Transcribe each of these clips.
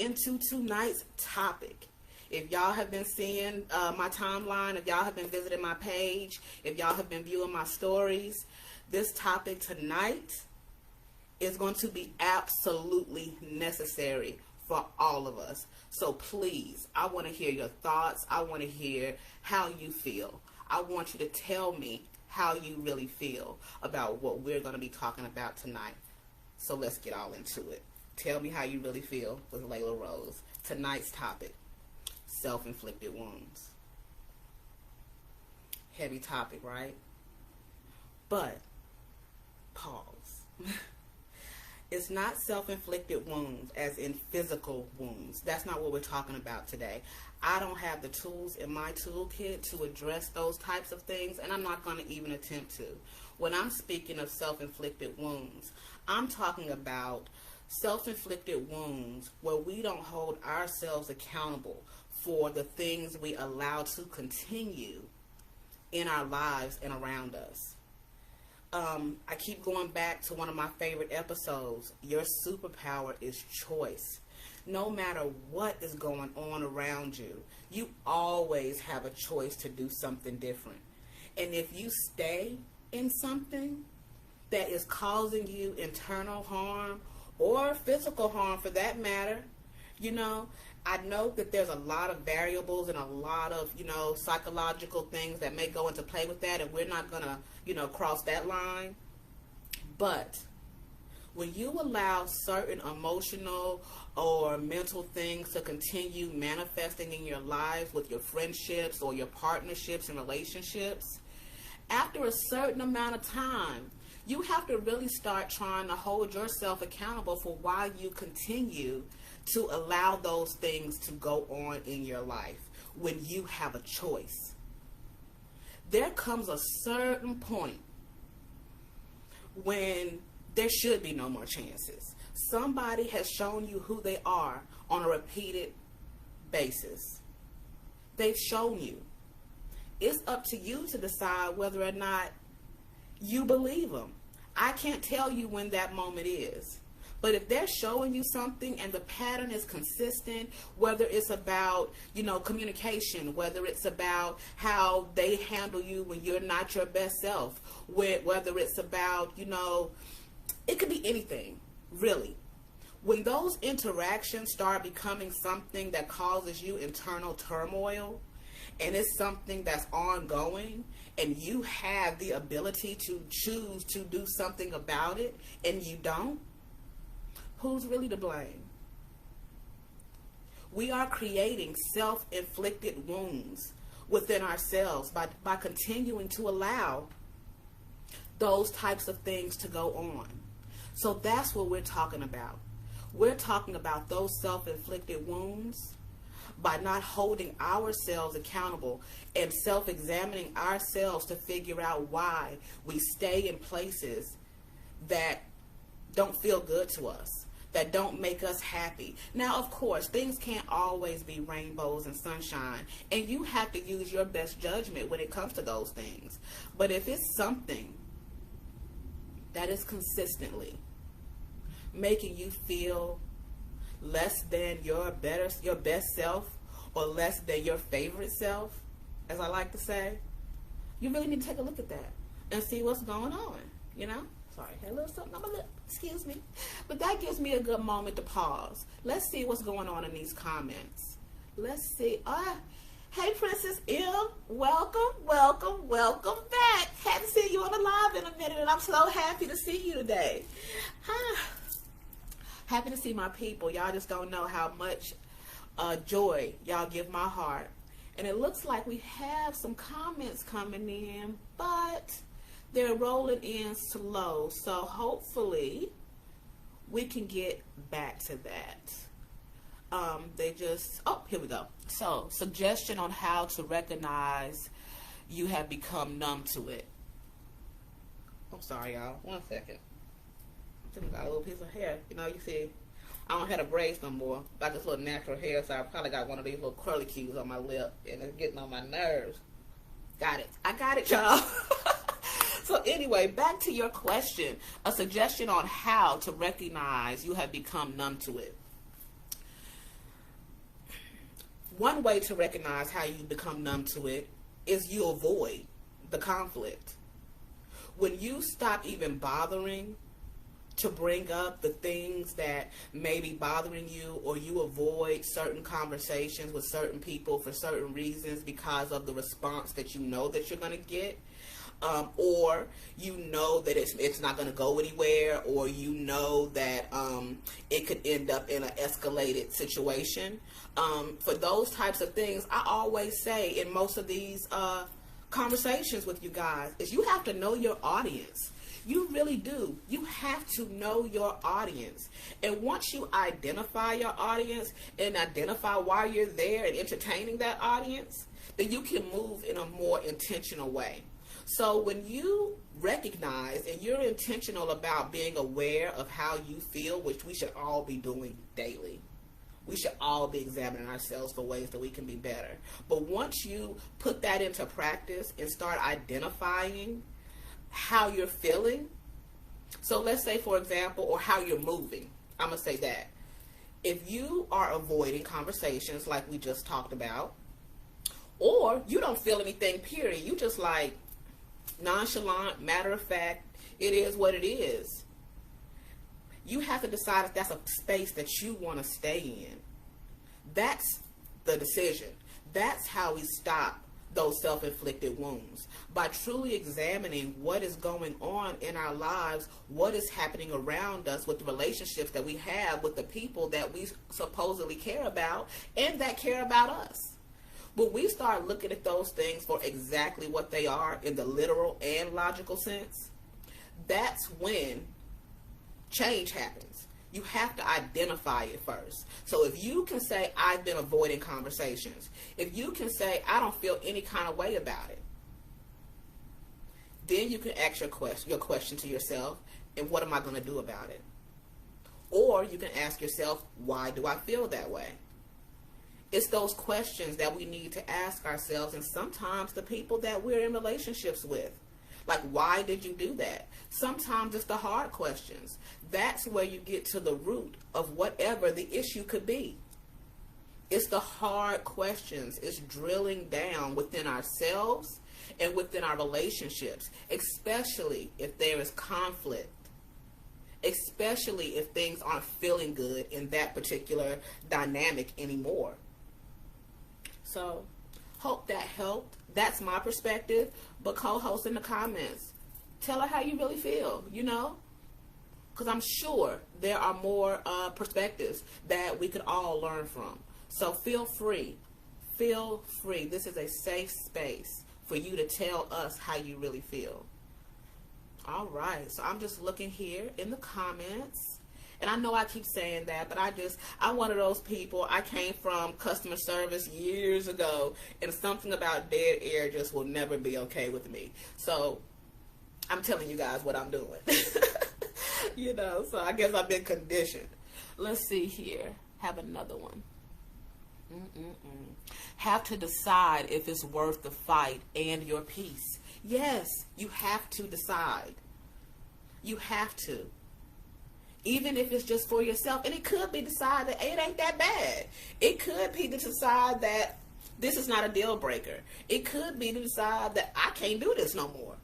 into tonight's topic. If y'all have been seeing my timeline, if y'all have been visiting my page, if y'all have been viewing my stories, this topic tonight is going to be absolutely necessary for all of us. So please, I want to hear your thoughts. I want to hear how you feel. I want you to tell me how you really feel about what we're going to be talking about tonight. So let's get all into it. Tell me how you really feel with Lailah Rose. Tonight's topic, self-inflicted wounds. Heavy topic, right? But, pause. It's not self-inflicted wounds as in physical wounds. That's not what we're talking about today. I don't have the tools in my toolkit to address those types of things, and I'm not going to even attempt to. When I'm speaking of self-inflicted wounds, I'm talking about self-inflicted wounds where we don't hold ourselves accountable for the things we allow to continue in our lives and around us. I keep going back to one of my favorite episodes. Your superpower is choice. No matter what is going on around you, you always have a choice to do something different. And if you stay in something that is causing you internal harm or physical harm for that matter, you know, I know that there's a lot of variables and a lot of, you know, psychological things that may go into play with that, and we're not going to, you know, cross that line. But when you allow certain emotional or mental things to continue manifesting in your life with your friendships or your partnerships and relationships, after a certain amount of time, you have to really start trying to hold yourself accountable for why you continue to allow those things to go on in your life when you have a choice. There comes a certain point when there should be no more chances. Somebody has shown you who they are on a repeated basis. They've shown you. It's up to you to decide whether or not you believe them. I can't tell you when that moment is. But if they're showing you something and the pattern is consistent, whether it's about, you know, communication, whether it's about how they handle you when you're not your best self, whether it's about, you know, it could be anything, really. When those interactions start becoming something that causes you internal turmoil, and it's something that's ongoing, and you have the ability to choose to do something about it, and you don't, who's really to blame? We are creating self-inflicted wounds within ourselves by continuing to allow those types of things to go on. So that's what we're talking about. We're talking about those self-inflicted wounds by not holding ourselves accountable and self-examining ourselves to figure out why we stay in places that don't feel good to us, that don't make us happy. Now, of course, things can't always be rainbows and sunshine, and you have to use your best judgment when it comes to those things. But if it's something that is consistently making you feel less than your best self, or less than your favorite self, as I like to say, you really need to take a look at that and see what's going on, you know? Sorry, I had a little something on my lip, excuse me. But that gives me a good moment to pause. Let's see what's going on in these comments. Let's see. Hey, Princess M, welcome back. Haven't seen you on the live in a minute, and I'm so happy to see you today. Happy to see my people. Y'all just don't know how much joy y'all give my heart. And it looks like we have some comments coming in, but they're rolling in slow. So hopefully we can get back to that. Here we go. So, suggestion on how to recognize you have become numb to it. I'm sorry, y'all. 1 second. I got a little piece of hair. You know, you see, I don't have a braids no more. Got this little natural hair, so I probably got one of these little curly cues on my lip, and it's getting on my nerves. Got it. I got it, y'all. So anyway, back to your question. A suggestion on how to recognize you have become numb to it. One way to recognize how you become numb to it is you avoid the conflict. When you stop even bothering to bring up the things that may be bothering you, or you avoid certain conversations with certain people for certain reasons because of the response that you know that you're going to get, or you know that it's not going to go anywhere, or you know that it could end up in an escalated situation. For those types of things, I always say in most of these conversations with you guys is you have to know your audience. You really do. You have to know your audience. And once you identify your audience and identify why you're there and entertaining that audience, then you can move in a more intentional way. So when you recognize and you're intentional about being aware of how you feel, which we should all be doing daily. We should all be examining ourselves for ways that we can be better. But once you put that into practice and start identifying how you're feeling, so let's say, for example, or how you're moving, I'm going to say that. If you are avoiding conversations like we just talked about, or you don't feel anything, period, you just like nonchalant, matter of fact, it is what it is. You have to decide if that's a space that you want to stay in. That's the decision. That's how we stop those self-inflicted wounds, by truly examining what is going on in our lives, what is happening around us with the relationships that we have with the people that we supposedly care about and that care about us. When we start looking at those things for exactly what they are in the literal and logical sense, that's when change happens. You have to identify it first. So if you can say, I've been avoiding conversations, if you can say, I don't feel any kind of way about it, then you can ask your question to yourself, and what am I going to do about it? Or you can ask yourself, why do I feel that way? It's those questions that we need to ask ourselves, and sometimes the people that we're in relationships with. Like, why did you do that? Sometimes it's the hard questions. That's where you get to the root of whatever the issue could be. It's the hard questions. It's drilling down within ourselves and within our relationships, especially if there is conflict, especially if things aren't feeling good in that particular dynamic anymore. So, hope that helped. That's my perspective. But co-host in the comments, tell her how you really feel, you know? Because I'm sure there are more perspectives that we could all learn from. So feel free. Feel free. This is a safe space for you to tell us how you really feel. All right. So I'm just looking here in the comments. And I know I keep saying that, but I'm one of those people. I came from customer service years ago, and something about dead air just will never be okay with me. So I'm telling you guys what I'm doing. You know, so I guess I've been conditioned. Let's see here. Have another one. Have to decide if it's worth the fight and your peace. Yes, you have to decide. You have to. Even if it's just for yourself. And it could be decide that it ain't that bad. It could be to decide that this is not a deal breaker. It could be to decide that I can't do this no more.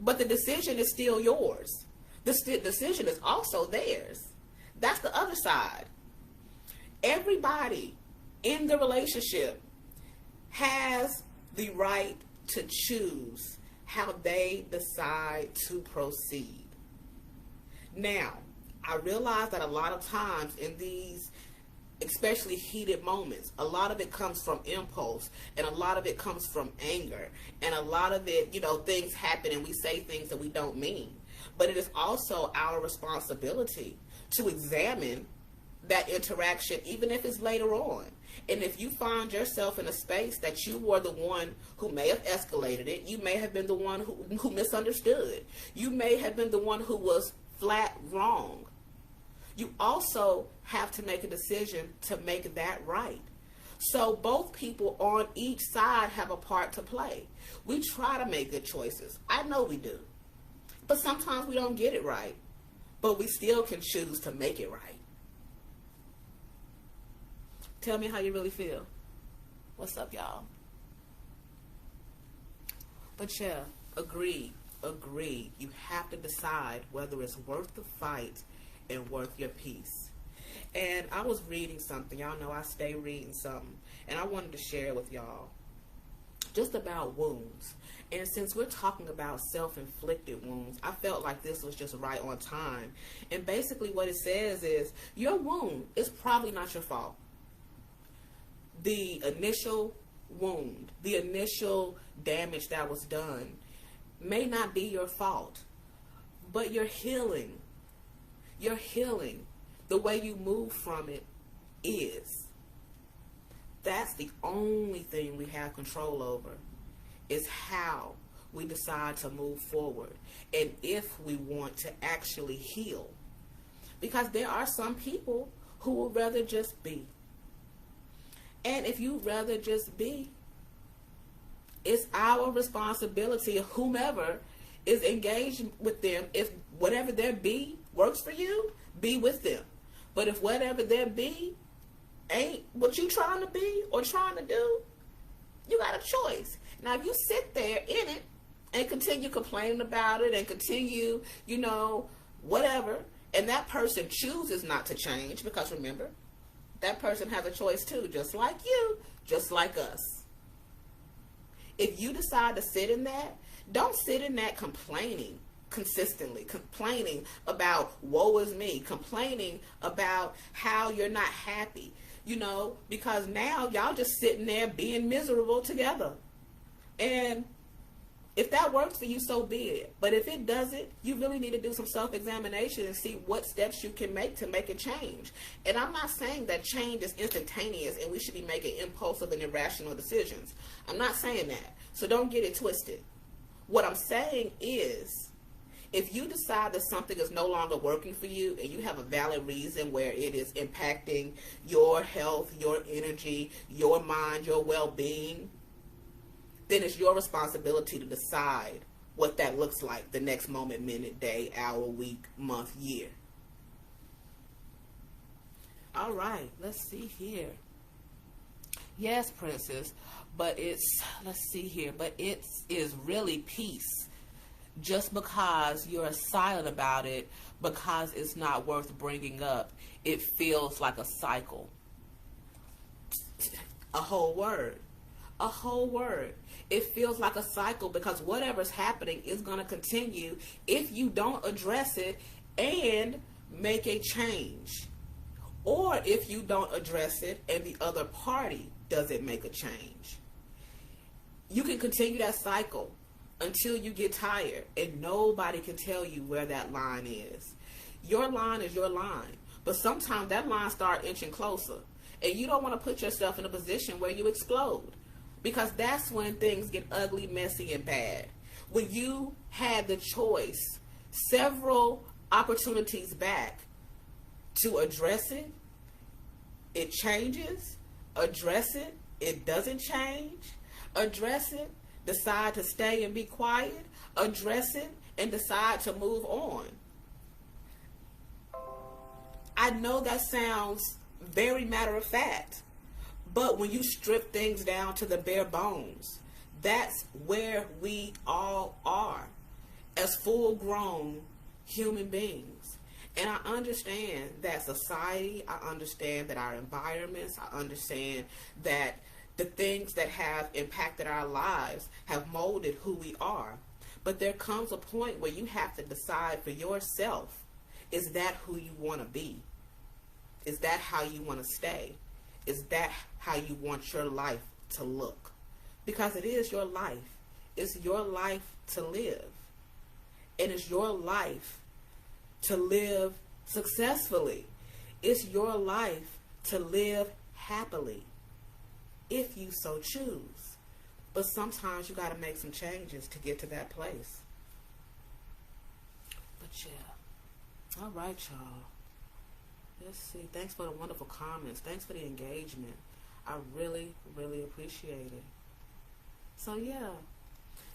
But the decision is still yours. The decision is also theirs. That's the other side. Everybody in the relationship has the right to choose how they decide to proceed. Now, I realize that a lot of times in these, especially heated moments, a lot of it comes from impulse, and a lot of it comes from anger, and a lot of it, you know, things happen and we say things that we don't mean. But it is also our responsibility to examine that interaction, even if it's later on. And if you find yourself in a space that you were the one who may have escalated it, you may have been the one who misunderstood. You may have been the one who was flat wrong. You also have to make a decision to make that right. So both people on each side have a part to play. We try to make good choices. I know we do. But sometimes we don't get it right. But we still can choose to make it right. Tell me how you really feel. What's up, y'all? But yeah, agreed. You have to decide whether it's worth the fight and worth your peace. And I was reading something. Y'all know I stay reading something. And I wanted to share it with y'all. Just about wounds. And since we're talking about self-inflicted wounds, I felt like this was just right on time. And basically what it says is, your wound is probably not your fault. The initial wound, the initial damage that was done may not be your fault. But you're healing. You're healing. The way you move from it is. That's the only thing we have control over, is how we decide to move forward and if we want to actually heal. Because there are some people who would rather just be. And if you rather just be, it's our responsibility, whomever is engaged with them, if whatever their be works for you, be with them. But if whatever their be ain't what you trying to be or trying to do, you got a choice. Now, if you sit there in it and continue complaining about it and continue, whatever, and that person chooses not to change, because remember, that person has a choice too, just like you, just like us. If you decide to sit in that, don't sit in that complaining consistently, complaining about woe is me, complaining about how you're not happy, because now y'all just sitting there being miserable together. And if that works for you, so be it. But if it doesn't, you really need to do some self-examination and see what steps you can make to make a change. And I'm not saying that change is instantaneous and we should be making impulsive and irrational decisions. I'm not saying that. So don't get it twisted. What I'm saying is, if you decide that something is no longer working for you and you have a valid reason where it is impacting your health, your energy, your mind, your well-being, then it's your responsibility to decide what that looks like the next moment, minute, day, hour, week, month, year. All right, let's see here. Yes, princess, but let's see here, but it is really peace. Just because you're silent about it, because it's not worth bringing up, it feels like a cycle. A whole word. A whole word. It feels like a cycle because whatever's happening is going to continue if you don't address it and make a change. Or if you don't address it and the other party doesn't make a change. You can continue that cycle until you get tired, and nobody can tell you where that line is. Your line is your line, but sometimes that line starts inching closer, and you don't want to put yourself in a position where you explode, because that's when things get ugly, messy, and bad. When you had the choice several opportunities back to address it, it changes. Address it, it doesn't change. Address it, decide to stay and be quiet. Address it and decide to move on. I know that sounds very matter of fact, but when you strip things down to the bare bones, that's where we all are as full-grown human beings. And I understand that society, I understand that our environments, I understand that the things that have impacted our lives have molded who we are. But there comes a point where you have to decide for yourself, is that who you want to be? Is that how you want to stay? Is that how you want your life to look? Because it is your life. It's your life to live. And it's your life to live successfully. It's your life to live happily, if you so choose. But sometimes you got to make some changes to get to that place. But yeah. All right, y'all. Let's see. Thanks for the wonderful comments. Thanks for the engagement. I really, really appreciate it. So yeah,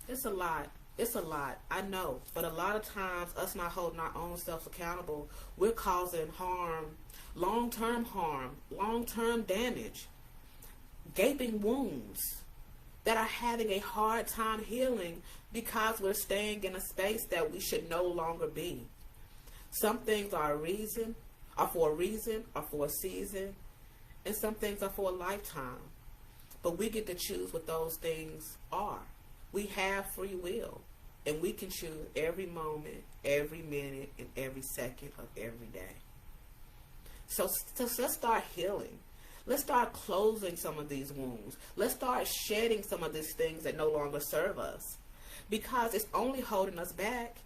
it's a lot. It's a lot, I know, but a lot of times us not holding our own selves accountable, we're causing harm, long-term damage. gaping wounds that are having a hard time healing because we're staying in a space that we should no longer be. Some things are for a reason, or for a season, and some things are for a lifetime. But we get to choose what those things are. We have free will, and we can choose every moment, every minute, and every second of every day. So let's start healing. Let's start closing some of these wounds. Let's start shedding some of these things that no longer serve us, because it's only holding us back.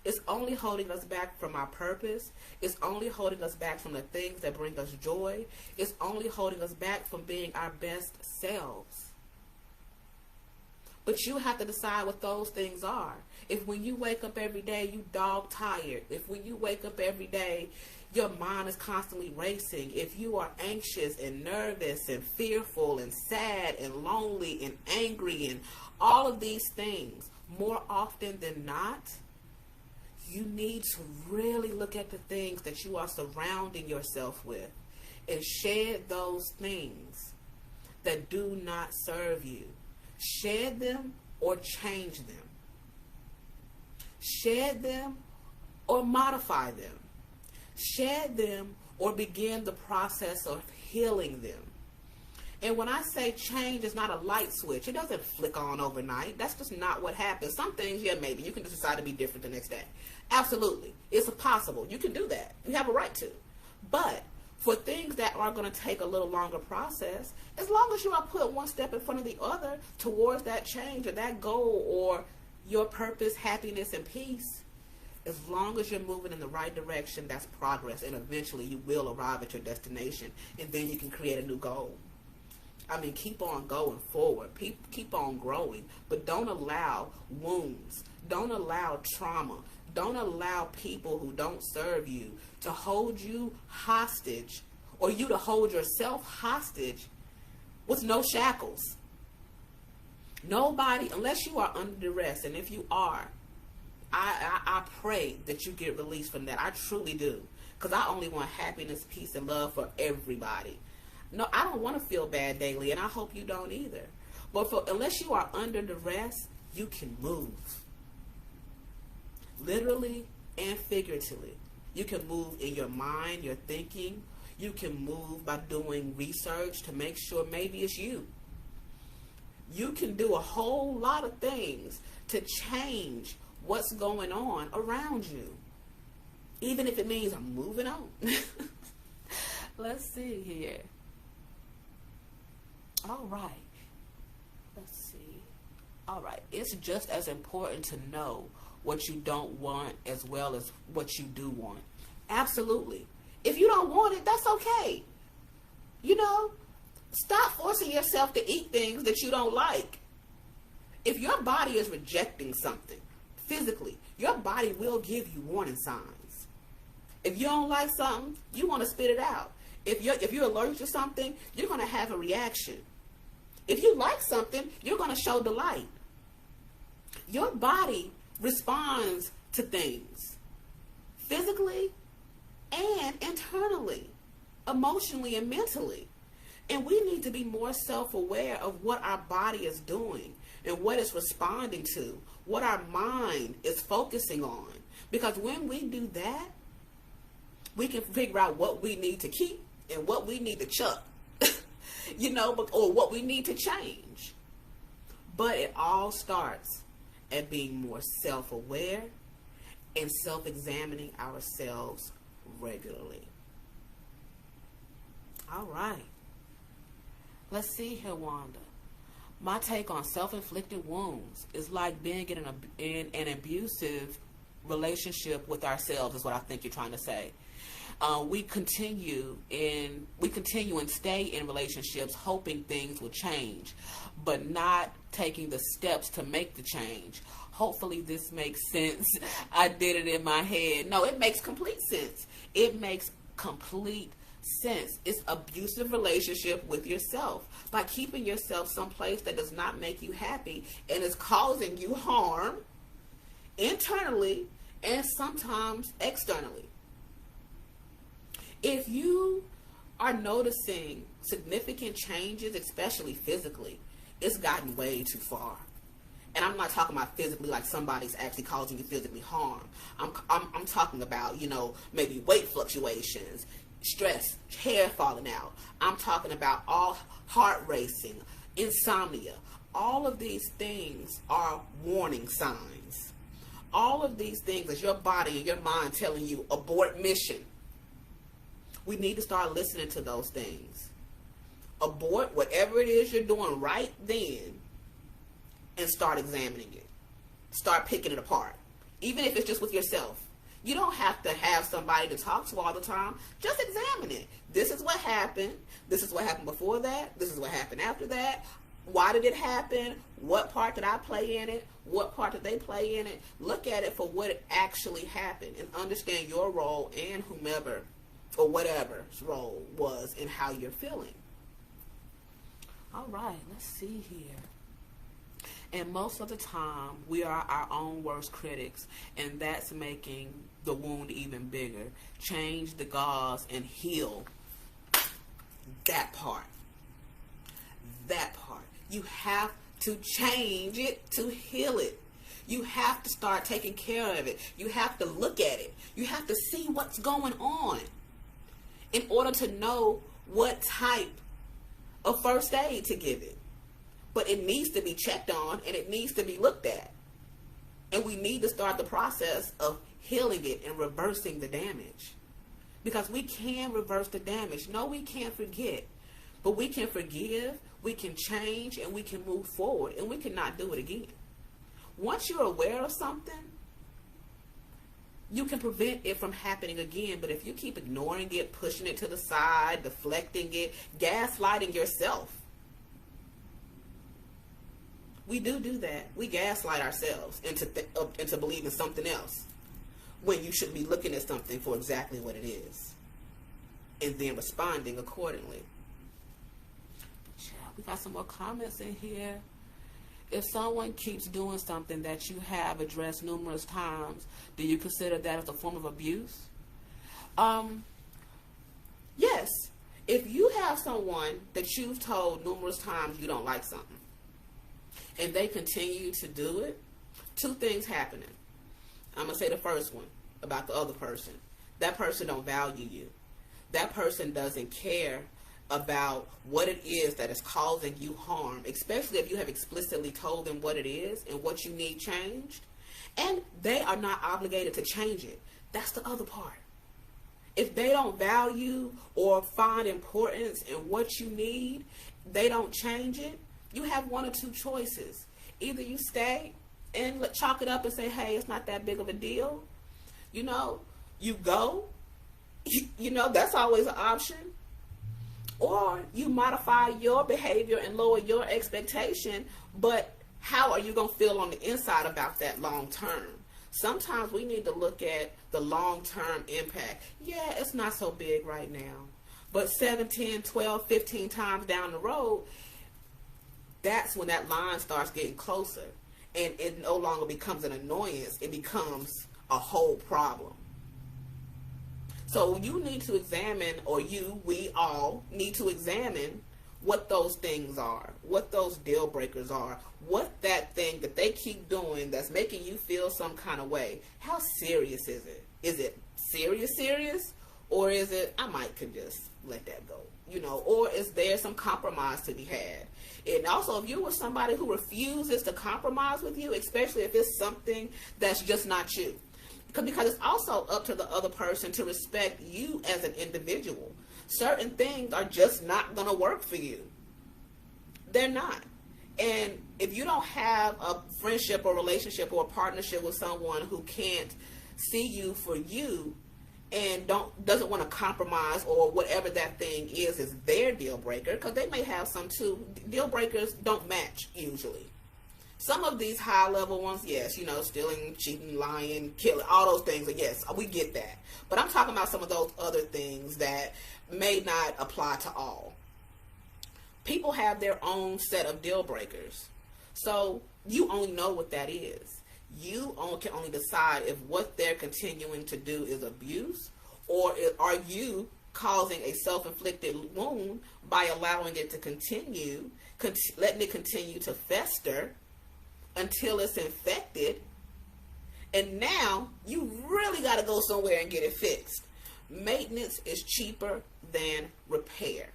It's only holding us back from our purpose. It's only holding us back from the things that bring us joy. It's only holding us back from being our best selves. But you have to decide what those things are. If when you wake up every day, you dog tired. If when you wake up every day, your mind is constantly racing. If you are anxious and nervous and fearful and sad and lonely and angry and all of these things, more often than not, you need to really look at the things that you are surrounding yourself with and shed those things that do not serve you. Shed them or change them. Shed them or modify them. Shed them or begin the process of healing them. And when I say change, it's not a light switch. It doesn't flick on overnight. That's just not what happens. Some things, yeah, maybe. You can just decide to be different the next day. Absolutely. It's possible. You can do that. You have a right to. But for things that are going to take a little longer process, as long as you are put one step in front of the other towards that change or that goal or your purpose, happiness, and peace, as long as you're moving in the right direction, that's progress. And eventually you will arrive at your destination. And then you can create a new goal. I mean, keep on going forward. Keep on growing. But don't allow wounds. Don't allow trauma. Don't allow people who don't serve you to hold you hostage, or you to hold yourself hostage with no shackles. Nobody, unless you are under duress, and if you are, I pray that you get released from that. I truly do. Because I only want happiness, peace, and love for everybody. No, I don't want to feel bad daily, and I hope you don't either. But unless you are under duress, you can move. Literally and figuratively. You can move in your mind, your thinking. You can move by doing research to make sure maybe it's you. You can do a whole lot of things to change what's going on around you. Even if it means I'm moving on. Let's see here. All right. Let's see. All right. It's just as important to know what you don't want as well as what you do want. Absolutely. If you don't want it, that's okay. You know, stop forcing yourself to eat things that you don't like. If your body is rejecting something physically, your body will give you warning signs. If you don't like something, you want to spit it out. If you're allergic to something, you're going to have a reaction. If you like something, you're going to show delight. Your body responds to things physically and internally, emotionally and mentally. And we need to be more self-aware of what our body is doing and what it's responding to, what our mind is focusing on. Because when we do that, we can figure out what we need to keep and what we need to chuck, you know, or what we need to change. But it all starts at being more self-aware and self-examining ourselves regularly. All right. Let's see here, Wanda. My take on self-inflicted wounds is like being in an abusive relationship with ourselves, is what I think you're trying to say. We continue and stay in relationships hoping things will change, but not taking the steps to make the change. Hopefully this makes sense. I did it in my head. No, it makes complete sense. It makes complete sense. It's abusive relationship with yourself by keeping yourself someplace that does not make you happy and is causing you harm internally and sometimes externally. If you are noticing significant changes, especially physically, it's gotten way too far. And I'm not talking about physically like somebody's actually causing you physically harm. I'm talking about, you know, maybe weight fluctuations, stress, hair falling out. I'm talking about all heart racing, insomnia. All of these things are warning signs. All of these things is your body and your mind telling you abort mission. We need to start listening to those things. Abort whatever it is you're doing right then and start examining it. Start picking it apart. Even if it's just with yourself. You don't have to have somebody to talk to all the time. Just examine it. This is what happened. This is what happened before that. This is what happened after that. Why did it happen? What part did I play in it? What part did they play in it? Look at it for what it actually happened and understand your role and whomever or whatever's role was in how you're feeling. All right, let's see here. And most of the time, we are our own worst critics, and that's making the wound even bigger. Change the gauze and heal that part. That part. You have to change it to heal it. You have to start taking care of it. You have to look at it. You have to see what's going on in order to know what type of first aid to give it. But it needs to be checked on and it needs to be looked at. And we need to start the process of healing it and reversing the damage. Because we can reverse the damage. No, we can't forget. But we can forgive, we can change, and we can move forward. And we cannot do it again. Once you're aware of something, you can prevent it from happening again. But if you keep ignoring it, pushing it to the side, deflecting it, gaslighting yourself. We do that. We gaslight ourselves into believing something else when you should be looking at something for exactly what it is and then responding accordingly. We got some more comments in here. If someone keeps doing something that you have addressed numerous times, do you consider that as a form of abuse? Yes. If you have someone that you've told numerous times you don't like something, and they continue to do it, two things happening. I'm going to say the first one about the other person. That person don't value you. That person doesn't care about what it is that is causing you harm, especially if you have explicitly told them what it is and what you need changed. And they are not obligated to change it. That's the other part. If they don't value or find importance in what you need, they don't change it. You have one or two choices. Either you stay and chalk it up and say, hey, it's not that big of a deal. You know, you go. You know, that's always an option. Or you modify your behavior and lower your expectation, but how are you going to feel on the inside about that long term? Sometimes we need to look at the long-term impact. Yeah, it's not so big right now. But 7, 10, 12, 15 times down the road, that's when that line starts getting closer. And it no longer becomes an annoyance. It becomes a whole problem. So you need to examine, or we all need to examine what those things are, what those deal breakers are, what that thing that they keep doing that's making you feel some kind of way. How serious is it? Is it serious? Or is it, I might could just let that go, you know, or is there some compromise to be had? And also, if you were somebody who refuses to compromise with you, especially if it's something that's just not you, because it's also up to the other person to respect you as an individual. Certain things are just not going to work for you. They're not. And if you don't have a friendship or relationship or a partnership with someone who can't see you for you and doesn't want to compromise, or whatever that thing is their deal breaker, because they may have some too. Deal breakers don't match usually. Some of these high level ones, yes, you know, stealing, cheating, lying, killing, all those things, yes, we get that. But I'm talking about some of those other things that may not apply to all. People have their own set of deal breakers. So you only know what that is. You can only decide if what they're continuing to do is abuse, or are you causing a self-inflicted wound by allowing it to continue, letting it continue to fester until it's infected. And now you really got to go somewhere and get it fixed. Maintenance is cheaper than repair.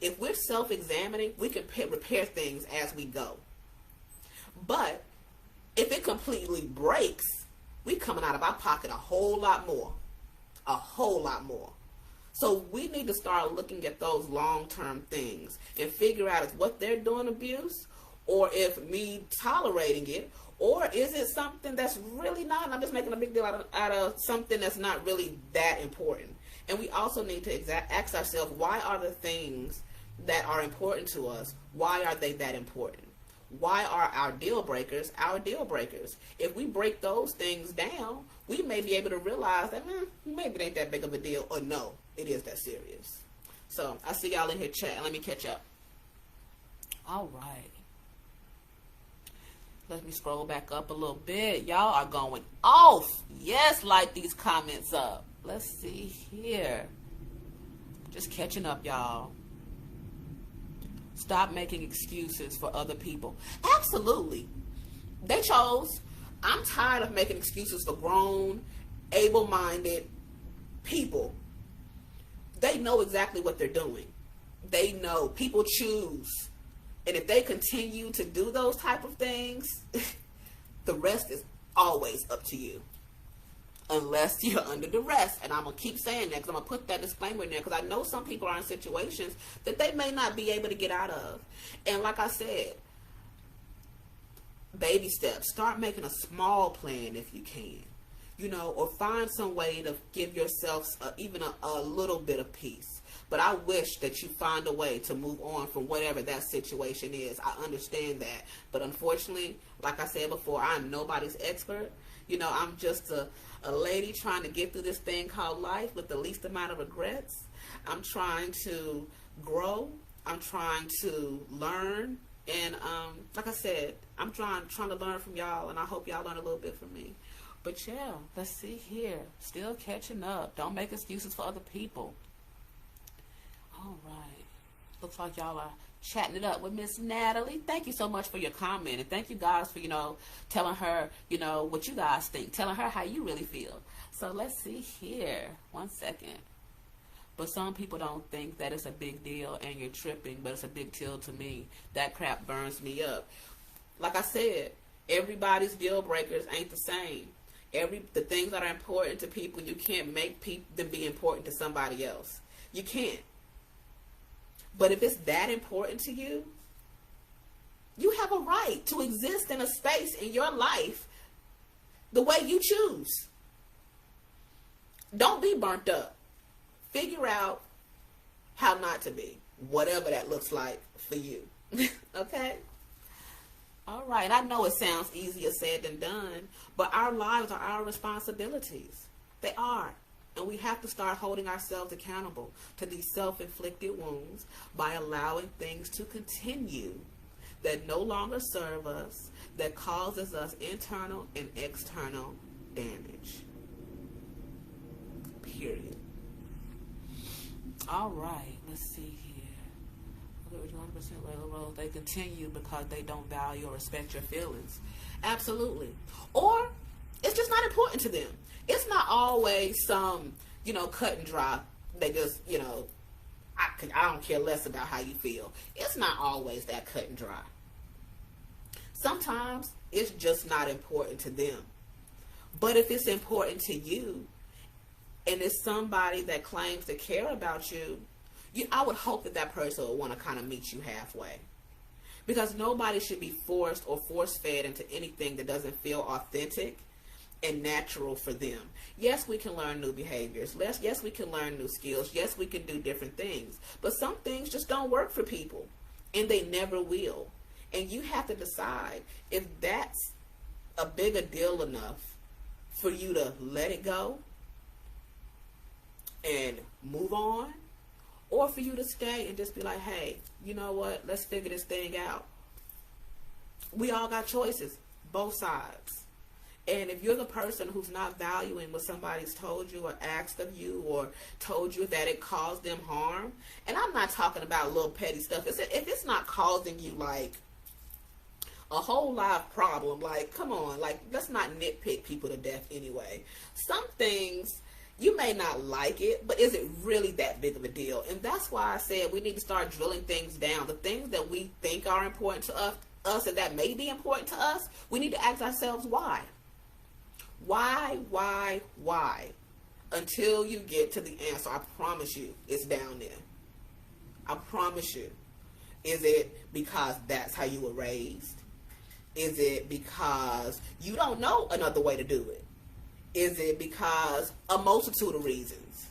If we're self-examining, we can repair things as we go. But if it completely breaks, we coming out of our pocket a whole lot more. A whole lot more. So we need to start looking at those long-term things and figure out if what they're doing abuse, or if me tolerating it, or is it something that's really not, and I'm just making a big deal out of something that's not really that important. And we also need to ask ourselves, why are the things that are important to us, why are they that important? Why are our deal breakers our deal breakers? If we break those things down, we may be able to realize that maybe it ain't that big of a deal, or no, it is that serious. So I see y'all in here chat. Let me catch up. All right. Let me scroll back up a little bit. Y'all are going off. Yes, light these comments up. Let's see here. Just catching up, y'all. Stop making excuses for other people. Absolutely. They chose. I'm tired of making excuses for grown, able-minded people. They know exactly what they're doing. They know. People choose. And if they continue to do those type of things, the rest is always up to you. Unless you're under duress. And I'm going to keep saying that because I'm going to put that disclaimer in there, because I know some people are in situations that they may not be able to get out of. And like I said, baby steps. Start making a small plan if you can. You know, or find some way to give yourself even a little bit of peace. But I wish that you find a way to move on from whatever that situation is. I understand that. But unfortunately, like I said before, I'm nobody's expert. You know, I'm just a lady trying to get through this thing called life with the least amount of regrets. I'm trying to grow. I'm trying to learn. And like I said, I'm trying to learn from y'all. And I hope y'all learn a little bit from me. But yeah, let's see here. Still catching up. Don't make excuses for other people. All right. Looks like y'all are chatting it up with Miss Natalie. Thank you so much for your comment. And thank you guys for, telling her, what you guys think. Telling her how you really feel. So let's see here. 1 second. But some people don't think that it's a big deal and you're tripping, but it's a big deal to me. That crap burns me up. Like I said, everybody's deal breakers ain't the same. The things that are important to people, you can't make them be important to somebody else. You can't. But if it's that important to you, you have a right to exist in a space in your life the way you choose. Don't be burnt up. Figure out how not to be, whatever that looks like for you. Okay? All right. I know it sounds easier said than done, but our lives are our responsibilities. They are. And we have to start holding ourselves accountable to these self-inflicted wounds by allowing things to continue that no longer serve us, that causes us internal and external damage. Period. All right. Let's see here. 100% they continue because they don't value or respect your feelings. Absolutely. Or it's just not important to them. It's not always some, cut and dry. They just, I don't care less about how you feel. It's not always that cut and dry. Sometimes it's just not important to them. But if it's important to you, and it's somebody that claims to care about you, I would hope that person would want to kind of meet you halfway. Because nobody should be forced or force-fed into anything that doesn't feel authentic and natural for them. Yes, we can learn new behaviors. Yes, we can learn new skills. Yes, we can do different things. But some things just don't work for people, and they never will. And you have to decide if that's a bigger deal enough for you to let it go and move on, or for you to stay and just be like, hey, you know what? Let's figure this thing out. We all got choices, both sides. And if you're the person who's not valuing what somebody's told you or asked of you or told you that it caused them harm, and I'm not talking about little petty stuff. If it's not causing you like a whole life problem, like, come on, like, let's not nitpick people to death anyway. Some things, you may not like it, but is it really that big of a deal? And that's why I said we need to start drilling things down. The things that we think are important to us and that may be important to us, we need to ask ourselves why. Why? Until you get to the answer. I promise you, it's down there. I promise you. Is it because that's how you were raised? Is it because you don't know another way to do it? Is it because a multitude of reasons?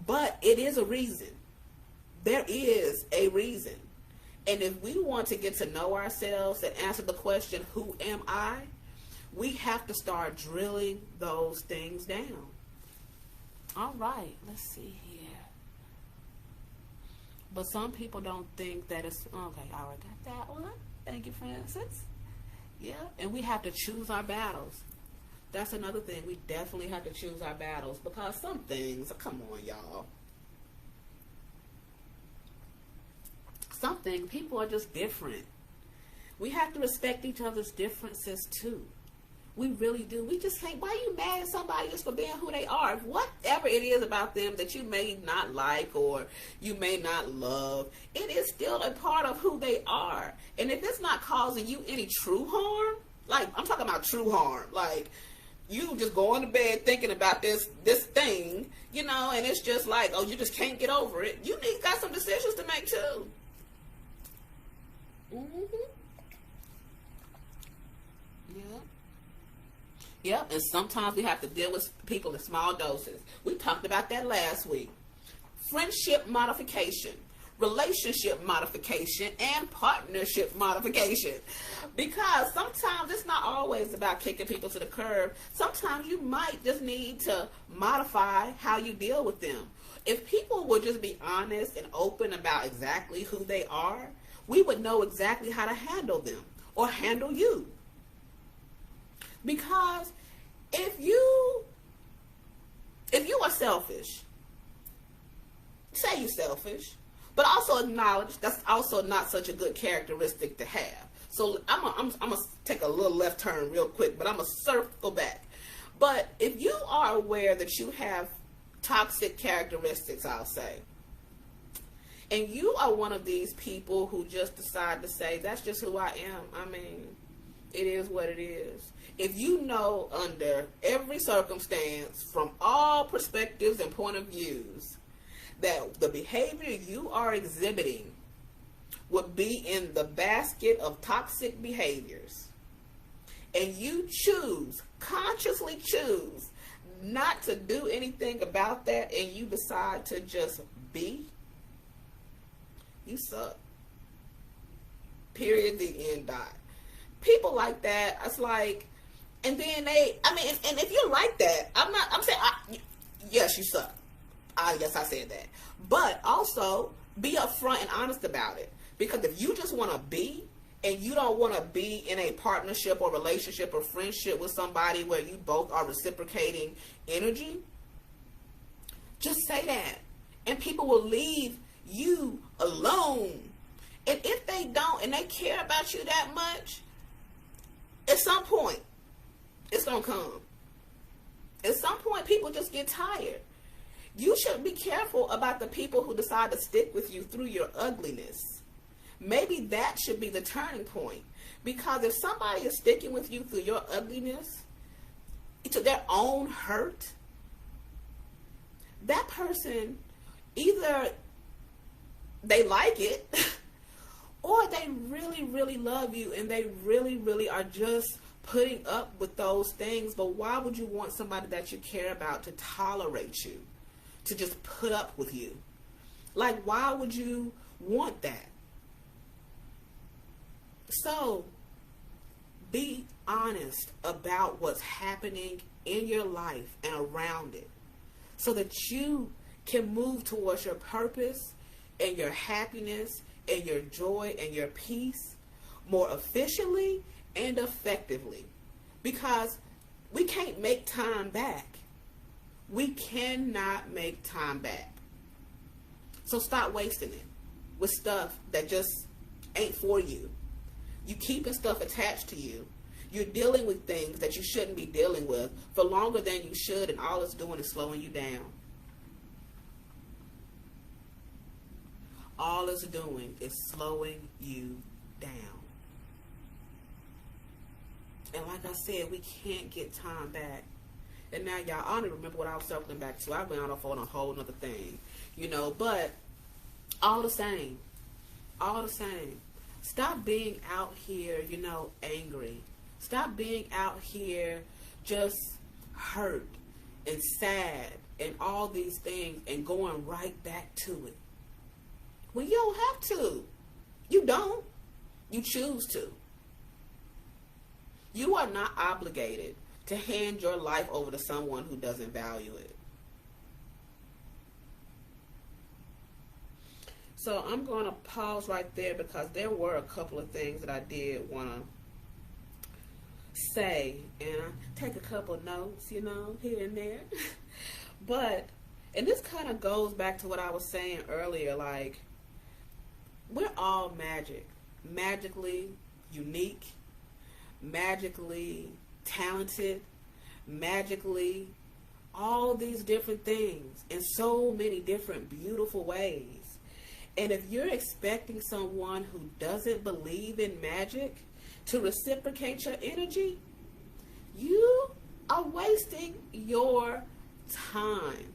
But it is a reason. There is a reason. And if we want to get to know ourselves and answer the question, who am I? We have to start drilling those things down. All right, let's see here. But some people don't think that it's, okay, I already got that one. Thank you, Francis. Yeah, and we have to choose our battles. That's another thing. We definitely have to choose our battles because some things, come on, y'all. Some things, people are just different. We have to respect each other's differences too. We really do. We just can't. Why are you mad at somebody just for being who they are? Whatever it is about them that you may not like or you may not love, it is still a part of who they are. And if it's not causing you any true harm, like I'm talking about true harm, like you just going to bed thinking about this thing, you know, and it's just like, oh, you just can't get over it. You got some decisions to make too. Yep, and sometimes we have to deal with people in small doses. We talked about that last week. Friendship modification, relationship modification, and partnership modification. Because sometimes it's not always about kicking people to the curb. Sometimes you might just need to modify how you deal with them. If people would just be honest and open about exactly who they are, we would know exactly how to handle them or handle you. Because if you are selfish, say you're selfish, but also acknowledge that's also not such a good characteristic to have. So I'm gonna take a little left turn real quick, but I'm gonna circle back. But if you are aware that you have toxic characteristics, I'll say, and you are one of these people who just decide to say, that's just who I am. I mean, it is what it is. If you know under every circumstance, from all perspectives and point of views, that the behavior you are exhibiting would be in the basket of toxic behaviors, and you consciously choose not to do anything about that, and you decide to just be, you suck. Period, the end, dot. People like that, it's like, and then and if you're like that, I'm saying, yes, you suck. Yes, I said that. But also, be upfront and honest about it. Because if you just want to be, and you don't want to be in a partnership or relationship or friendship with somebody where you both are reciprocating energy, just say that. And people will leave you alone. And if they don't, and they care about you that much, at some point, it's going to come. At some point, people just get tired. You should be careful about the people who decide to stick with you through your ugliness. Maybe that should be the turning point. Because if somebody is sticking with you through your ugliness, to their own hurt, that person, either they like it, or they really, really love you, and they really, really are just putting up with those things. But why would you want somebody that you care about to tolerate you, to just put up with you? Like, why would you want that? So, be honest about what's happening in your life and around it, so that you can move towards your purpose and your happiness and your joy and your peace more efficiently and effectively. Because We can't make time back. We cannot make time back. So stop wasting it with stuff that just ain't for you. You keeping stuff attached to you. You're dealing with things that you shouldn't be dealing with for longer than you should, and all it's doing is slowing you down. All it's doing is slowing you down. And like I said, we can't get time back. And now, y'all, I don't even remember what I was circling back to. I went on a whole other thing, but all the same, stop being out here, angry. Stop being out here just hurt and sad and all these things and going right back to it. Well, you don't have to. You don't. You choose to. You are not obligated to hand your life over to someone who doesn't value it. So I'm going to pause right there because there were a couple of things that I did want to say. And I take a couple of notes, here and there. And this kind of goes back to what I was saying earlier. Like, we're all magic. Magically unique. Magically talented, magically, all these different things in so many different beautiful ways. And if you're expecting someone who doesn't believe in magic to reciprocate your energy, you are wasting your time.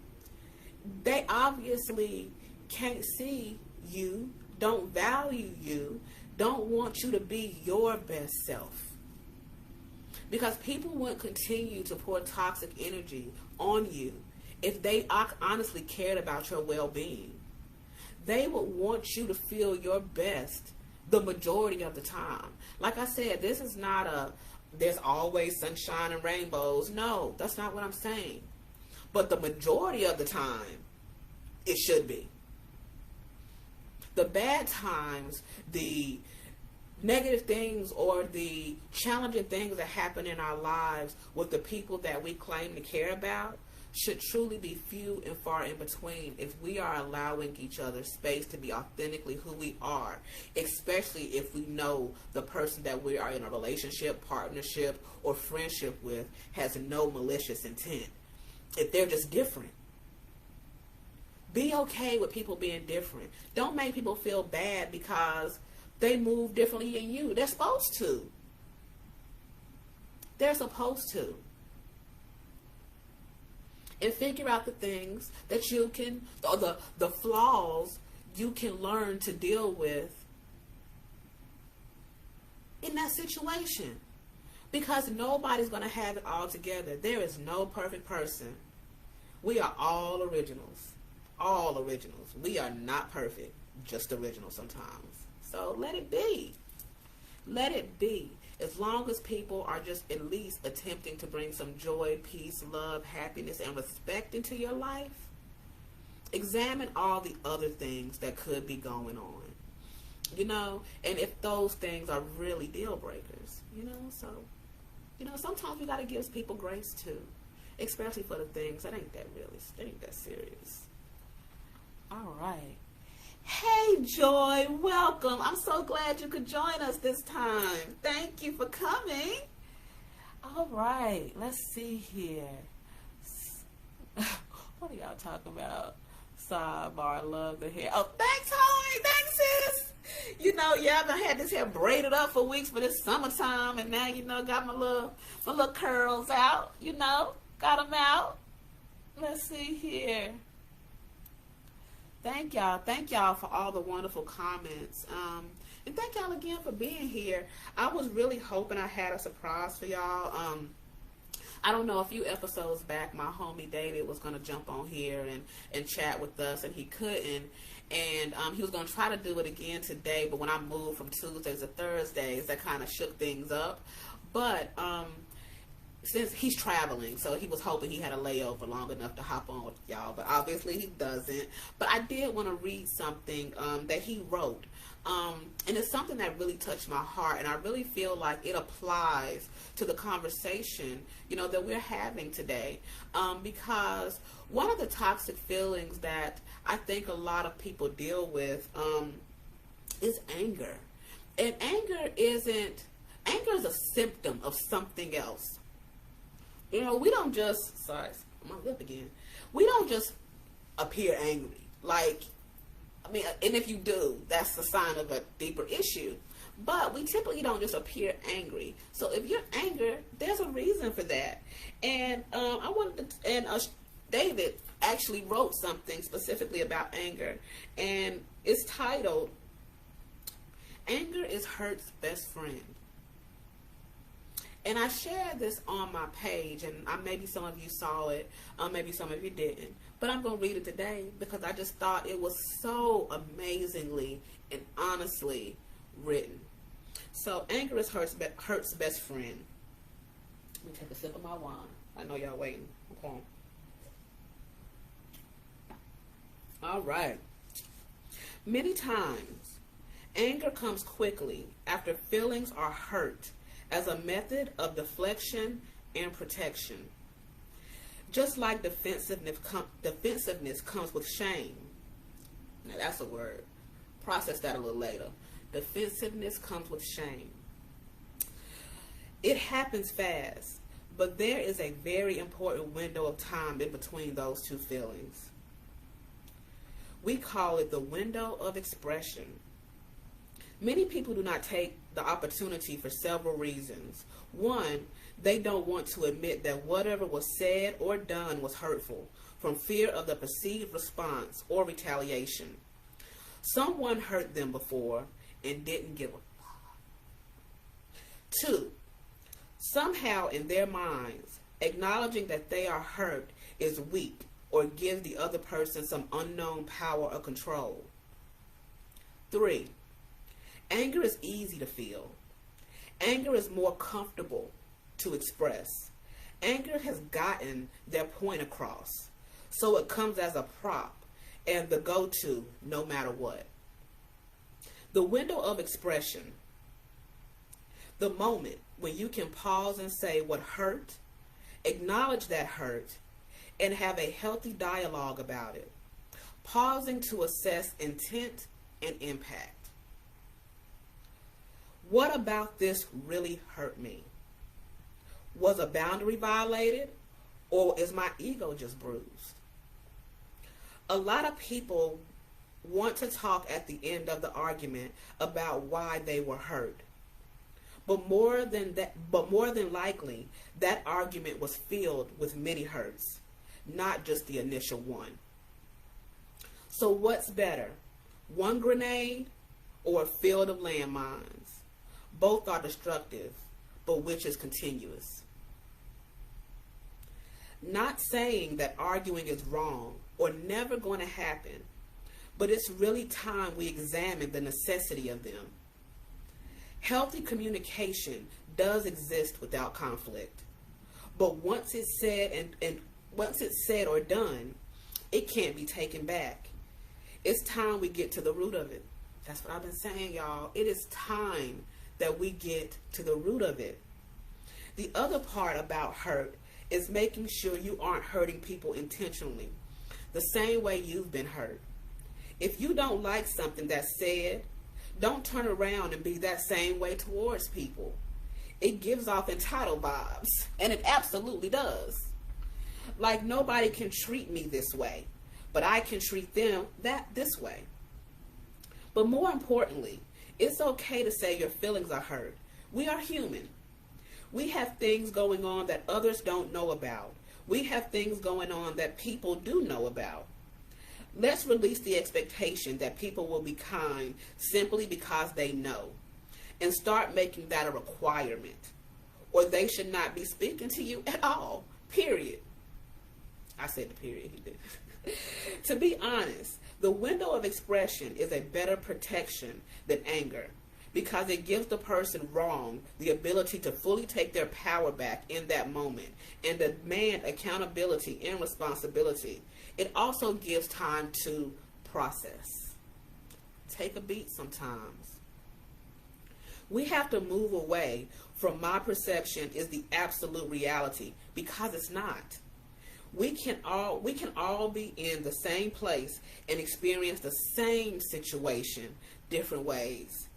They obviously can't see you, don't value you, don't want you to be your best self. Because people wouldn't continue to pour toxic energy on you if they honestly cared about your well-being. They would want you to feel your best the majority of the time. Like I said, this is not there's always sunshine and rainbows. No, that's not what I'm saying. But the majority of the time, it should be. The bad times, the negative things or the challenging things that happen in our lives with the people that we claim to care about should truly be few and far in between if we are allowing each other space to be authentically who we are, especially if we know the person that we are in a relationship, partnership, or friendship with has no malicious intent. If they're just different. Be okay with people being different. Don't make people feel bad because they move differently than you. They're supposed to. They're supposed to. And figure out the things that you can, or the flaws you can learn to deal with in that situation. Because nobody's going to have it all together. There is no perfect person. We are all originals. All originals. We are not perfect, just original sometimes. So let it be. Let it be. As long as people are just at least attempting to bring some joy, peace, love, happiness, and respect into your life, examine all the other things that could be going on. And if those things are really deal breakers, so, sometimes we got to give people grace too, especially for the things that ain't that serious. All right. Hey, Joy, welcome. I'm so glad you could join us this time. Thank you for coming. All right, let's see here. What are y'all talking about? Sidebar, love the hair. Oh, thanks, homie. Thanks, sis. I've had this hair braided up for weeks for this summertime, and now, got my little curls out, got them out. Let's see here. Thank y'all for all the wonderful comments. And thank y'all again for being here. I was really hoping I had a surprise for y'all. I don't know, a few episodes back, my homie David was going to jump on here and chat with us, and he couldn't. And he was going to try to do it again today, but when I moved from Tuesdays to Thursdays, that kind of shook things up. But since he's traveling, so he was hoping he had a layover long enough to hop on with y'all, but obviously he doesn't. But I did want to read something that he wrote, and it's something that really touched my heart, and I really feel like it applies to the conversation, you know, that we're having today, because one of the toxic feelings that I think a lot of people deal with is anger. And anger is a symptom of something else. You know, we don't just, sorry, my lip again. We don't just appear angry. Like, I mean, and if you do, that's a sign of a deeper issue. But we typically don't just appear angry. So if you're angry, there's a reason for that. And David actually wrote something specifically about anger. And it's titled, "Anger is Hurt's Best Friend." And I shared this on my page, and maybe some of you saw it, maybe some of you didn't. But I'm going to read it today because I just thought it was so amazingly and honestly written. So, anger is Hurt's best friend. Let me take a sip of my wine. I know y'all waiting. Okay. All right. Many times, anger comes quickly after feelings are hurt, as a method of deflection and protection. Just like defensiveness comes with shame. Now that's a word. Process that a little later. Defensiveness comes with shame. It happens fast, but there is a very important window of time in between those two feelings. We call it the window of expression. Many people do not take the opportunity for several reasons. One, they don't want to admit that whatever was said or done was hurtful, from fear of the perceived response or retaliation. Someone hurt them before and didn't give a fuck. Two, somehow in their minds, acknowledging that they are hurt is weak or gives the other person some unknown power or control. Three, anger is easy to feel. Anger is more comfortable to express. Anger has gotten their point across, so it comes as a prop and the go-to no matter what. The window of expression, the moment when you can pause and say what hurt, acknowledge that hurt, and have a healthy dialogue about it, pausing to assess intent and impact. What about this really hurt me? Was a boundary violated, or is my ego just bruised? A lot of people want to talk at the end of the argument about why they were hurt. But more than likely, that argument was filled with many hurts, not just the initial one. So what's better, one grenade or a field of landmines? Both are destructive, but which is continuous? Not saying that arguing is wrong or never going to happen, but it's really time we examine the necessity of them. Healthy communication does exist without conflict, but once it's said once it's said or done, it can't be taken back. It's time we get to the root of it. That's what I've been saying, y'all. It is time that we get to the root of it. The other part about hurt is making sure you aren't hurting people intentionally, the same way you've been hurt. If you don't like something that's said, don't turn around and be that same way towards people. It gives off entitled vibes, and it absolutely does. Like, nobody can treat me this way, but I can treat them this way. But more importantly, it's okay to say your feelings are hurt. We are human. We have things going on that others don't know about. We have things going on that people do know about. Let's release the expectation that people will be kind simply because they know, and start making that a requirement, or they should not be speaking to you at all, period. I said the period, he did. To be honest, the window of expression is a better protection than anger, because it gives the person wrong the ability to fully take their power back in that moment and demand accountability and responsibility. It also gives time to process. Take a beat sometimes. We have to move away from my perception is the absolute reality, because it's not. We can all be in the same place and experience the same situation different ways.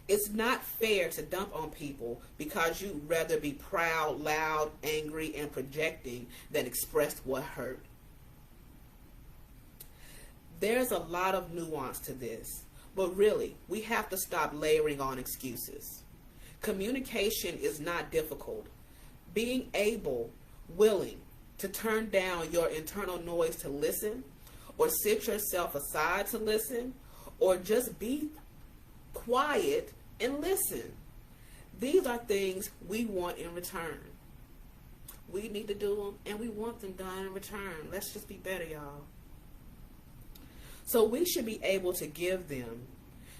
It's not fair to dump on people because you'd rather be proud, loud, angry, and projecting than express what hurt. There's a lot of nuance to this, but really, we have to stop layering on excuses. Communication is not difficult. Being able, willing to turn down your internal noise to listen, or sit yourself aside to listen, or just be quiet and listen. These are things we want in return. We need to do them, and we want them done in return. Let's just be better, y'all. So we should be able to give them.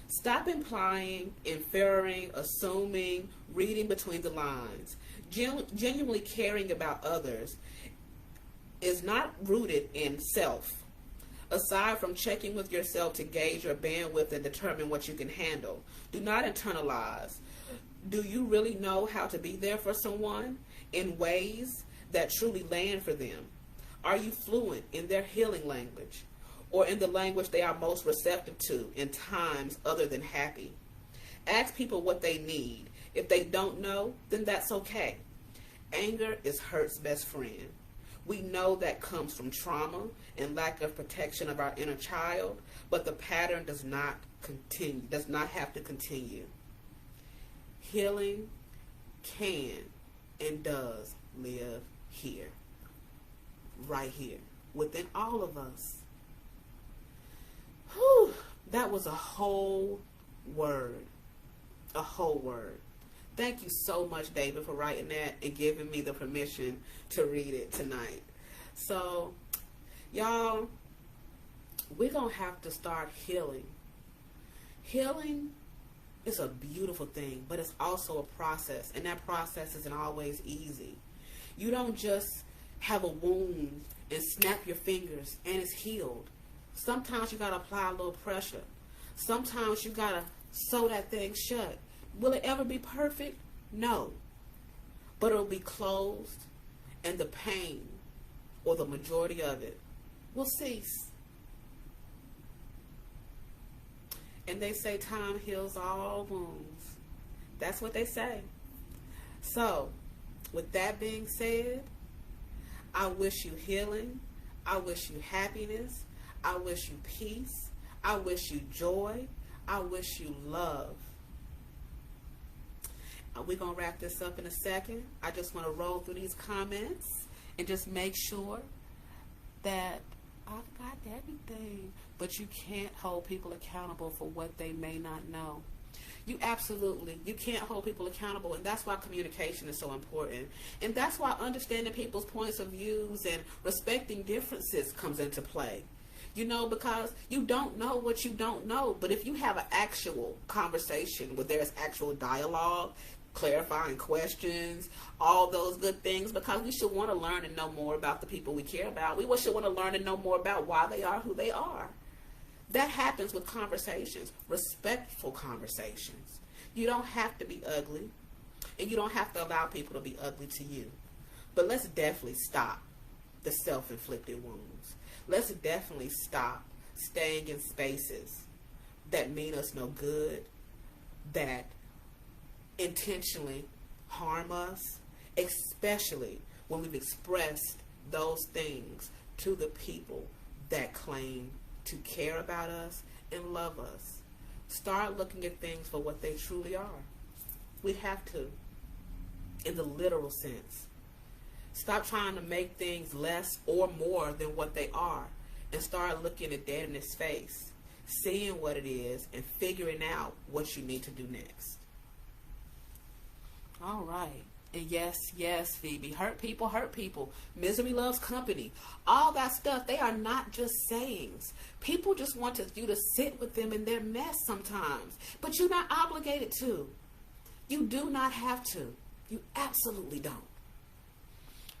Stop implying, inferring, assuming, reading between the lines. Genuinely caring about others is not rooted in self. Aside from checking with yourself to gauge your bandwidth and determine what you can handle, do not internalize. Do you really know how to be there for someone in ways that truly land for them? Are you fluent in their healing language, or in the language they are most receptive to in times other than happy? Ask people what they need. If they don't know, then that's okay. Anger is hurt's best friend. We know that comes from trauma and lack of protection of our inner child, but the pattern does not have to continue. Healing can and does live here, right here, within all of us. Whew, that was a whole word. A whole word. Thank you so much, David, for writing that and giving me the permission to read it tonight. So, y'all, we're going to have to start healing. Healing is a beautiful thing, but it's also a process, and that process isn't always easy. You don't just have a wound and snap your fingers and it's healed. Sometimes you got to apply a little pressure. Sometimes you got to sew that thing shut. Will it ever be perfect? No. But it'll be closed, and the pain, or the majority of it, will cease. And they say time heals all wounds. That's what they say. So, with that being said, I wish you healing. I wish you happiness. I wish you peace. I wish you joy. I wish you love. We're going to wrap this up in a second. I just want to roll through these comments and just make sure that I've got everything. But you can't hold people accountable for what they may not know. You can't hold people accountable, and that's why communication is so important. And that's why understanding people's points of views and respecting differences comes into play. Because you don't know what you don't know. But if you have an actual conversation where there's actual dialogue, clarifying questions, all those good things, because we should want to learn and know more about the people we care about. We should want to learn and know more about why they are who they are. That happens with conversations, respectful conversations. You don't have to be ugly, and you don't have to allow people to be ugly to you. But let's definitely stop the self-inflicted wounds. Let's definitely stop staying in spaces that mean us no good, that intentionally harm us, especially when we've expressed those things to the people that claim to care about us and love us. Start looking at things for what they truly are. We have to, in the literal sense. Stop trying to make things less or more than what they are, and start looking at that in its face, seeing what it is, and figuring out what you need to do next. All right. And yes, Phoebe. Hurt people. Misery loves company. All that stuff, they are not just sayings. People just want you to sit with them in their mess sometimes. But you're not obligated to. You do not have to. You absolutely don't.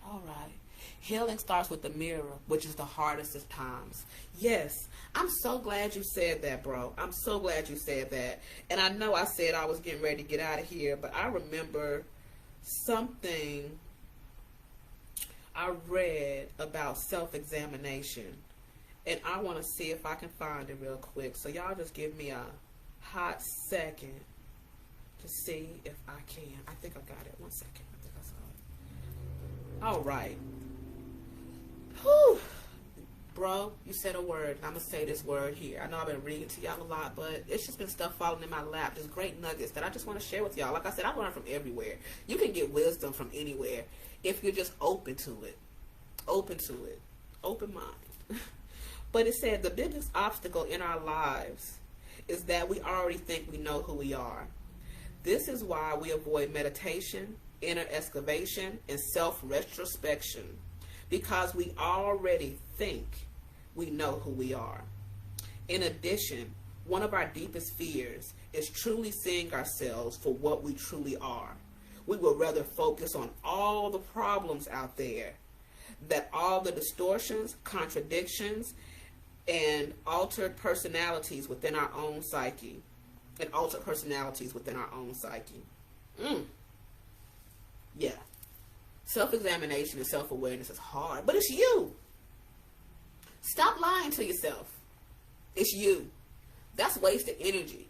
All right. Healing starts with the mirror, which is the hardest of times. Yes, I'm so glad you said that, bro. I'm so glad you said that. And I know I said I was getting ready to get out of here, but I remember something I read about self-examination. And I want to see if I can find it real quick. So y'all just give me a hot second to see if I can. I think I got it. 1 second. I think I saw it. All right. Whew. Bro, you said a word. I'm going to say this word here. I know I've been reading to y'all a lot, but it's just been stuff falling in my lap. Just great nuggets that I just want to share with y'all. Like I said, I learn from everywhere. You can get wisdom from anywhere if you're just open to it. Open to it. Open mind. But it said the biggest obstacle in our lives is that we already think we know who we are. This is why we avoid meditation, inner excavation, and self-retrospection. Because we already think we know who we are. In addition, one of our deepest fears is truly seeing ourselves for what we truly are. We would rather focus on all the problems out there, that all the distortions, contradictions, and altered personalities within our own psyche. Yeah. Self-examination and self-awareness is hard, but it's you. Stop lying to yourself. It's you. That's wasted energy.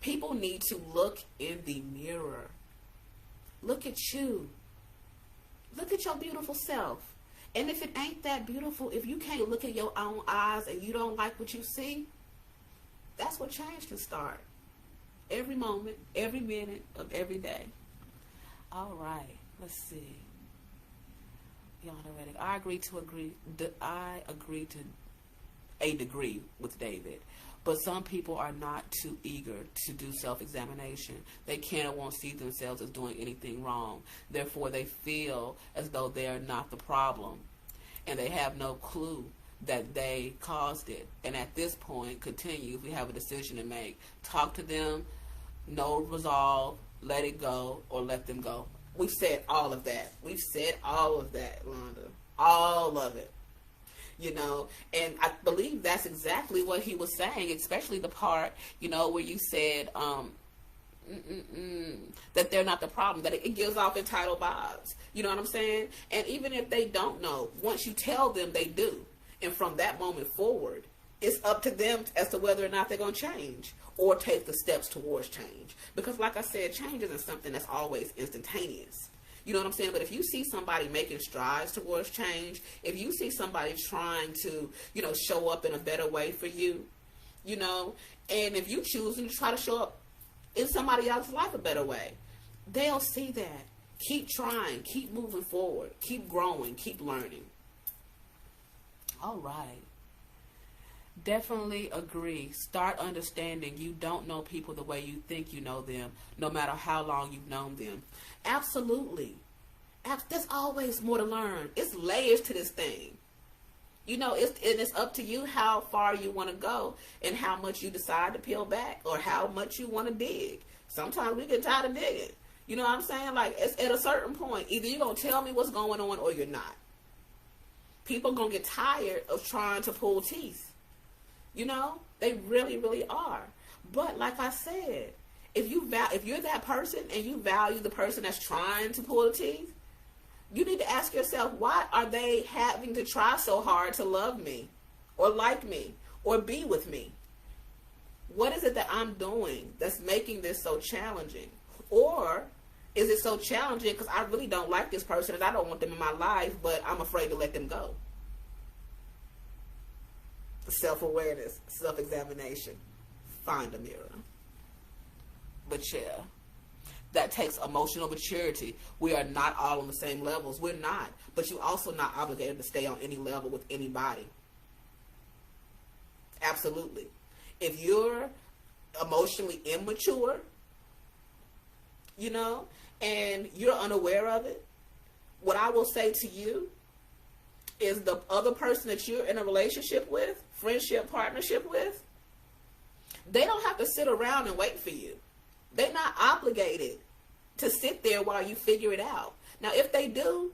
People need to look in the mirror. Look at you. Look at your beautiful self. And if it ain't that beautiful, if you can't look in your own eyes and you don't like what you see, that's where change can start. Every moment, every minute of every day. All right. Let's see. I agree to a degree with David, but some people are not too eager to do self-examination. They can't or won't see themselves as doing anything wrong. Therefore, they feel as though they are not the problem, and they have no clue that they caused it. And at this point, continue. If we have a decision to make, talk to them, no resolve, let it go, or let them go. We've said all of that. We've said all of that, Londa. All of it. You know, and I believe that's exactly what he was saying, especially the part, you know, where you said that they're not the problem, that it gives off entitled vibes. You know what I'm saying? And even if they don't know, once you tell them, they do. And from that moment forward, it's up to them as to whether or not they're going to change or take the steps towards change. Because like I said, change isn't something that's always instantaneous. You know what I'm saying? But if you see somebody making strides towards change, if you see somebody trying to, you know, show up in a better way for you, you know, and if you choose to try to show up in somebody else's life a better way, they'll see that. Keep trying, keep moving forward, keep growing, keep learning. All right. Definitely agree. Start understanding you don't know people the way you think you know them, no matter how long you've known them. Absolutely. There's always more to learn. It's layers to this thing. You know, it's up to you how far you want to go and how much you decide to peel back or how much you want to dig. Sometimes we get tired of digging. You know what I'm saying? Like, it's at a certain point, either you're going to tell me what's going on or you're not. People going to get tired of trying to pull teeth. You know, they really, really are. But like I said, if you're that person and you value the person that's trying to pull the teeth, you need to ask yourself, why are they having to try so hard to love me or like me or be with me? What is it that I'm doing that's making this so challenging? Or is it so challenging because I really don't like this person and I don't want them in my life, but I'm afraid to let them go? Self-awareness, self-examination, find a mirror. But yeah, that takes emotional maturity. We are not all on the same levels. We're not. But you're also not obligated to stay on any level with anybody. Absolutely. If you're emotionally immature, you know, and you're unaware of it, what I will say to you is the other person that you're in a relationship with, friendship, partnership with, they don't have to sit around and wait for you. They're not obligated to sit there while you figure it out. Now, if they do,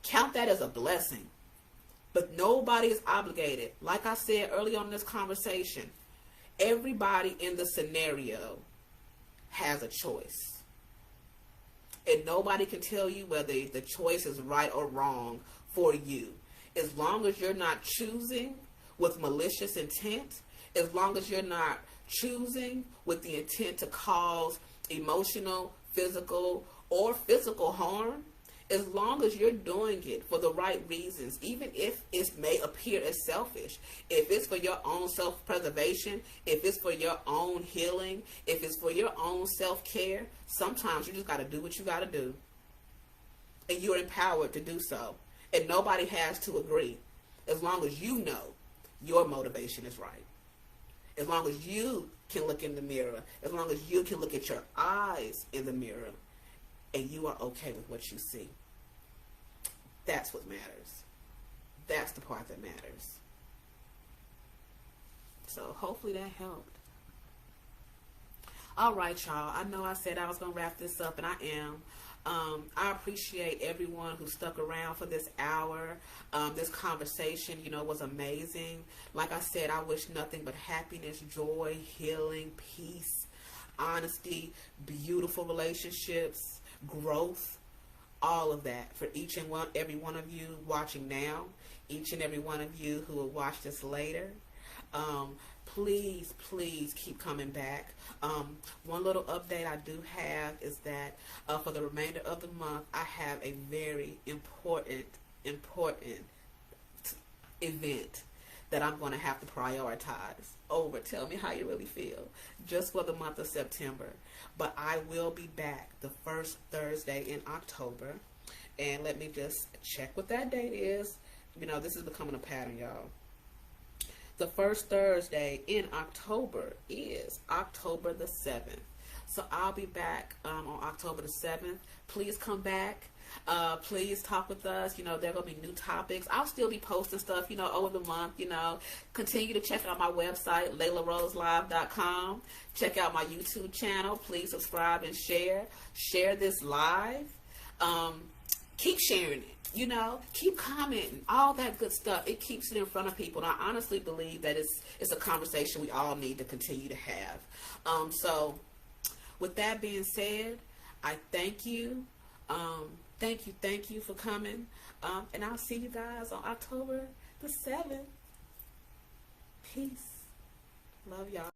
count that as a blessing. But nobody is obligated. Like I said early on in this conversation, everybody in the scenario has a choice. And nobody can tell you whether the choice is right or wrong for you. As long as you're not choosing with malicious intent, as long as you're not choosing with the intent to cause emotional, physical, or physical harm, as long as you're doing it for the right reasons, even if it may appear as selfish, if it's for your own self-preservation, if it's for your own healing, if it's for your own self-care, sometimes you just got to do what you got to do. And you're empowered to do so. And nobody has to agree, as long as you know your motivation is right. As long as you can look in the mirror, as long as you can look at your eyes in the mirror, and you are okay with what you see. That's what matters. That's the part that matters. So hopefully that helped. All right, y'all. I know I said I was going to wrap this up, and I am. I appreciate everyone who stuck around for this hour. This conversation, was amazing. Like I said, I wish nothing but happiness, joy, healing, peace, honesty, beautiful relationships, growth, all of that for each and every one of you watching now, each and every one of you who will watch this later. Please keep coming back. One little update I do have is that for the remainder of the month, I have a very important event that I'm going to have to prioritize over. Tell me how you really feel. Just for the month of September. But I will be back the first Thursday in October. And let me just check what that date is. This is becoming a pattern, y'all. The first Thursday in October is October the 7th. So I'll be back on October the 7th. Please come back. Please talk with us. There are going to be new topics. I'll still be posting stuff, over the month, Continue to check out my website, LailahRoseLive.com. Check out my YouTube channel. Please subscribe and share. Share this live. Keep sharing it. Keep commenting, all that good stuff. It keeps it in front of people. And I honestly believe that it's a conversation we all need to continue to have. So with that being said, I thank you. Thank you for coming. And I'll see you guys on October the 7th. Peace. Love y'all.